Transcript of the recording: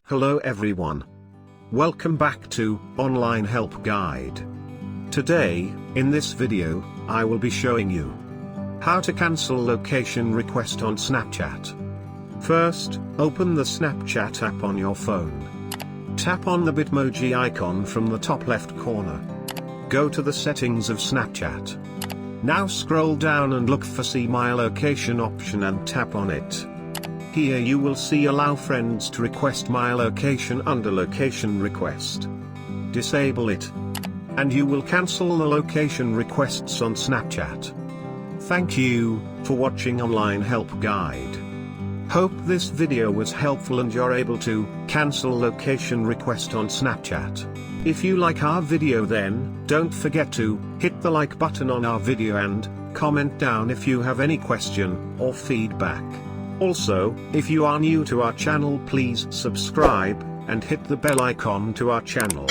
Hello everyone. Welcome back to Online Help Guide. Today, in this video, I will be showing you how to cancel location request on Snapchat. First, open the Snapchat app on your phone. Tap on the Bitmoji icon from the top left corner. Go to the settings of Snapchat. Now scroll down and look for See My Location option and tap on it. Here you will see Allow Friends to request my location under Location Request. Disable it, and you will cancel the location requests on Snapchat. Thank you for watching Online Help Guide. Hope this video was helpful and you're able to cancel location request on Snapchat. If you like our video, then don't forget to hit the like button on our video and comment down if you have any question or feedback. Also, if you are new to our channel, please subscribe and hit the bell icon to our channel.